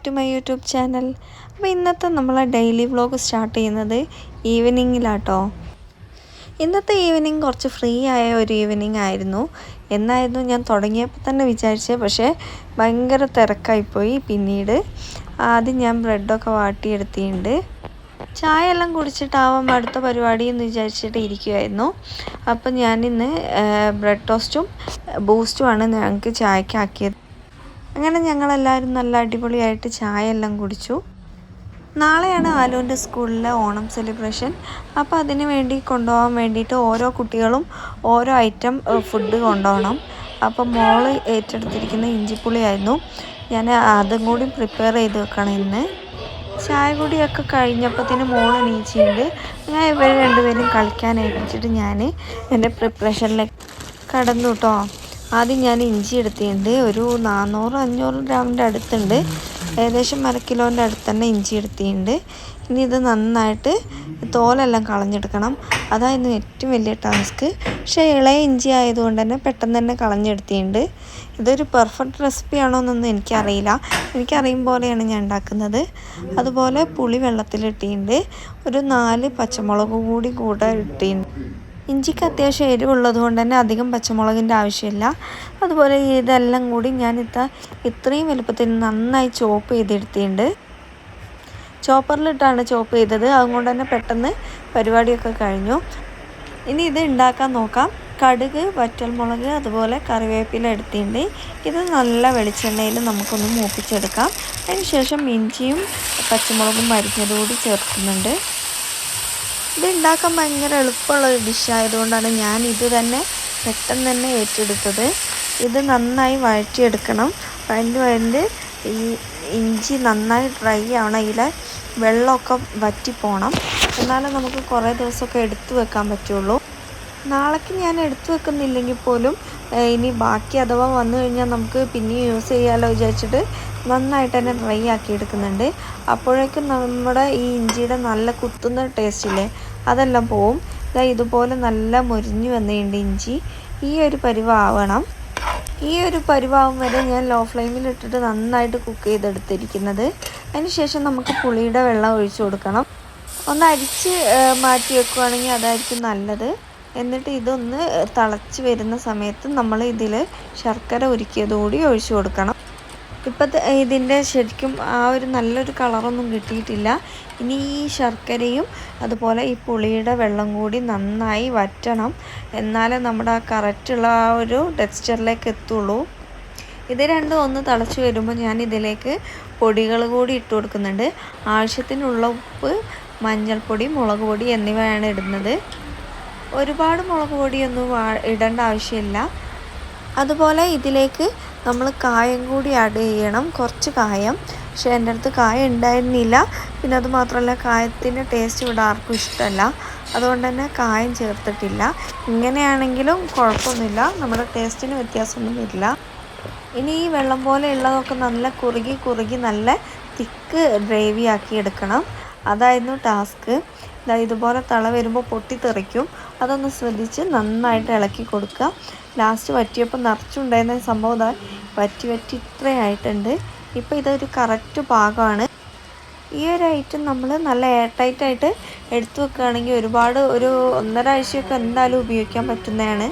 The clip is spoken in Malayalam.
To my YouTube channel. അപ്പോൾ ഇന്നത്തെ നമ്മളെ ഡെയിലി വ്ലോഗ് സ്റ്റാർട്ട് ചെയ്യുന്നത് ഈവനിങ്ങിലാട്ടോ. ഇന്നത്തെ ഈവനിങ് കുറച്ച് ഫ്രീ ആയ ഒരു ഈവനിങ് ആയിരുന്നു എന്നായിരുന്നു ഞാൻ തുടങ്ങിയപ്പോൾ തന്നെ വിചാരിച്ചത്. പക്ഷേ ഭയങ്കര തിരക്കായിപ്പോയി. പിന്നീട് ആദ്യം ഞാൻ ബ്രെഡൊക്കെ വാട്ടിയെടുത്തിട്ടുണ്ട്. ചായ എല്ലാം കുടിച്ചിട്ടാവാം അടുത്ത പരിപാടി എന്ന് വിചാരിച്ചിട്ട് ഇരിക്കുമായിരുന്നു. അപ്പം ഞാനിന്ന് ബ്രെഡ് ടോസ്റ്റും ബൂസ്റ്റുമാണ് ഞങ്ങൾക്ക് ചായക്കാക്കിയത്. അങ്ങനെ ഞങ്ങളെല്ലാവരും നല്ല അടിപൊളിയായിട്ട് ചായ എല്ലാം കുടിച്ചു. നാളെയാണ് ആലുവിൻ്റെ സ്കൂളിലെ ഓണം സെലിബ്രേഷൻ. അപ്പോൾ അതിന് വേണ്ടി കൊണ്ടുപോകാൻ വേണ്ടിയിട്ട് ഓരോ കുട്ടികളും ഓരോ ഐറ്റം ഫുഡ് കൊണ്ടുപോകണം. അപ്പം മോള് ഏറ്റെടുത്തിരിക്കുന്ന ഇഞ്ചിപ്പുളിയായിരുന്നു. ഞാൻ അതും കൂടി പ്രിപ്പയർ ചെയ്ത് വെക്കണം ഇന്ന്. ചായ കുടിയൊക്കെ കഴിഞ്ഞപ്പോഴത്തേന് മോൾ എണീച്ചിട്ടുണ്ട്. അങ്ങനെ ഇവർ രണ്ടുപേരും കളിക്കാൻ ഏൽപ്പിച്ചിട്ട് ഞാൻ എൻ്റെ പ്രിപ്പറേഷനിലേക്ക് കടന്നു കേട്ടോ. ആദ്യം ഞാൻ ഇഞ്ചി എടുത്തിട്ടുണ്ട്. ഒരു 400-500 ഗ്രാമിൻ്റെ അടുത്തുണ്ട്. ഏകദേശം 1 കിലോൻ്റെ അടുത്ത് തന്നെ ഇഞ്ചി എടുത്തിട്ടുണ്ട്. ഇനി ഇത് നന്നായിട്ട് തോലെല്ലാം കളഞ്ഞെടുക്കണം. അതായിരുന്നു ഏറ്റവും വലിയ ടാസ്ക്. പക്ഷേ ഇളയ ഇഞ്ചി ആയതുകൊണ്ട് തന്നെ പെട്ടെന്ന് തന്നെ കളഞ്ഞെടുത്തിട്ടുണ്ട്. ഇതൊരു പെർഫെക്റ്റ് റെസിപ്പി ആണോ എന്നൊന്നും എനിക്കറിയില്ല. എനിക്കറിയും പോലെയാണ് ഞാൻ ഉണ്ടാക്കുന്നത്. അതുപോലെ പുളി വെള്ളത്തിലിട്ടിട്ടുണ്ട്. ഒരു 4 പച്ചമുളക് കൂടെ ഇട്ടിട്ടുണ്ട്. ഇഞ്ചിക്ക് അത്യാവശ്യം എരിവുള്ളത് കൊണ്ട് തന്നെ അധികം പച്ചമുളകിൻ്റെ ആവശ്യമില്ല. അതുപോലെ ഇതെല്ലാം കൂടി ഞാൻ ഇത്രയും വലുപ്പത്തിൽ നന്നായി ചോപ്പ് ചെയ്തെടുത്തിട്ടുണ്ട്. ചോപ്പറിലിട്ടാണ് ചോപ്പ് ചെയ്തത്. അതുകൊണ്ട് തന്നെ പെട്ടെന്ന് പരിപാടിയൊക്കെ കഴിഞ്ഞു. ഇനി ഇത് ഉണ്ടാക്കാൻ നോക്കാം. കടുക്, വറ്റൽമുളക്, അതുപോലെ കറിവേപ്പില എടുത്തിട്ടുണ്ട്. ഇത് നല്ല വെളിച്ചെണ്ണയിൽ നമുക്കൊന്ന് മൂപ്പിച്ചെടുക്കാം. അതിന് ശേഷം ഇഞ്ചിയും പച്ചമുളകും അരിഞ്ഞതുകൂടി ചേർക്കുന്നുണ്ട്. ഇത് ഉണ്ടാക്കാൻ ഭയങ്കര എളുപ്പമുള്ള ഒരു ഡിഷായതുകൊണ്ടാണ് ഞാൻ ഇത് തന്നെ പെട്ടെന്ന് തന്നെ ഏറ്റെടുത്തത്. ഇത് നന്നായി വഴറ്റിയെടുക്കണം. വഴണ്ട് ഈ ഇഞ്ചി നന്നായി ഡ്രൈ ആവണം. ഇതിലെ വെള്ളമൊക്കെ വറ്റിപ്പോണം. എന്നാലും നമുക്ക് കുറേ ദിവസമൊക്കെ എടുത്തു വെക്കാൻ പറ്റുള്ളൂ. നാളേക്ക് ഞാൻ എടുത്തു വെക്കുന്നില്ലെങ്കിൽ പോലും ഇനി ബാക്കി അഥവാ വന്നു കഴിഞ്ഞാൽ നമുക്ക് പിന്നെയും യൂസ് ചെയ്യാമല്ലോ വിചാരിച്ചിട്ട് നന്നായിട്ട് തന്നെ ഡ്രൈ ആക്കി എടുക്കുന്നുണ്ട്. അപ്പോഴേക്കും നമ്മുടെ ഈ ഇഞ്ചിയുടെ നല്ല കുത്തുന്ന ടേസ്റ്റില്ലേ അതെല്ലാം പോവും. ഇതുപോലെ നല്ല മുരിഞ്ഞു വന്നിട്ടുണ്ട് ഇഞ്ചി. ഈ ഒരു പരുവാവണം. ഈ ഒരു പരുവാവും വരെ ഞാൻ ലോ ഫ്ലെയിമിലിട്ടിട്ട് നന്നായിട്ട് കുക്ക് ചെയ്തെടുത്തിരിക്കുന്നത്. അതിന് ശേഷം നമുക്ക് പുളിയുടെ വെള്ളം ഒഴിച്ചു കൊടുക്കണം. ഒന്ന് അരിച്ച് മാറ്റി വെക്കുകയാണെങ്കിൽ അതായിരിക്കും നല്ലത്. എന്നിട്ട് ഇതൊന്ന് തിളച്ച് വരുന്ന സമയത്ത് നമ്മൾ ഇതിൽ ശർക്കര ഉരുക്കിയതുകൂടി ഒഴിച്ചു കൊടുക്കണം. ഇപ്പോഴത്തെ ഇതിൻ്റെ ശരിക്കും ആ ഒരു നല്ലൊരു കളറൊന്നും കിട്ടിയിട്ടില്ല. ഇനി ഈ ശർക്കരയും അതുപോലെ ഈ പുളിയുടെ വെള്ളം കൂടി നന്നായി വറ്റണം. എന്നാലേ നമ്മുടെ ആ കറക്റ്റുള്ള ആ ഒരു ടെക്സ്ചറിലേക്ക് എത്തുള്ളൂ. ഇത് രണ്ടും ഒന്ന് തിളച്ച് വരുമ്പോൾ ഞാൻ ഇതിലേക്ക് പൊടികൾ കൂടി ഇട്ട് കൊടുക്കുന്നുണ്ട്. ആവശ്യത്തിനുള്ള ഉപ്പ്, മഞ്ഞൾപ്പൊടി, മുളക് പൊടി എന്നിവയാണ് ഇടുന്നത്. ഒരുപാട് മുളക് പൊടിയൊന്നും ഇടേണ്ട ആവശ്യമില്ല. അതുപോലെ ഇതിലേക്ക് നമ്മൾ കായം കൂടി ആഡ് ചെയ്യണം. കുറച്ച് കായം. പക്ഷേ എൻ്റെ അടുത്ത് കായം ഉണ്ടായിരുന്നില്ല. പിന്നെ അതുമാത്രമല്ല കായത്തിൻ്റെ ടേസ്റ്റ് ഇവിടെ ആർക്കും ഇഷ്ടമല്ല. അതുകൊണ്ട് തന്നെ കായം ചേർത്തിട്ടില്ല. ഇങ്ങനെയാണെങ്കിലും കുഴപ്പമൊന്നുമില്ല. നമ്മുടെ ടേസ്റ്റിന് വ്യത്യാസമൊന്നും വരില്ല. ഇനി ഈ വെള്ളം പോലെ ഉള്ളതൊക്കെ നല്ല കുറുകി നല്ല തിക്ക് ഗ്രേവി ആക്കി എടുക്കണം. അതായിരുന്നു ടാസ്ക്. ഇതുപോലെ തള വരുമ്പോൾ പൊട്ടിത്തെറിക്കും. അതൊന്ന് ശ്രദ്ധിച്ച് നന്നായിട്ട് ഇളക്കി കൊടുക്കുക. ലാസ്റ്റ് വറ്റിയപ്പോൾ നിറച്ചുണ്ടായിരുന്ന സംഭവം വറ്റി ഇത്രയായിട്ടുണ്ട്. ഇപ്പോൾ ഇതൊരു കറക്റ്റ് പാകമാണ്. ഈ ഒരു ഐറ്റം നമ്മൾ നല്ല എയർ ടൈറ്റായിട്ട് എടുത്തു വെക്കുകയാണെങ്കിൽ ഒരു 1.5 ആഴ്ചയൊക്കെ എന്തായാലും ഉപയോഗിക്കാൻ പറ്റുന്നതാണ്.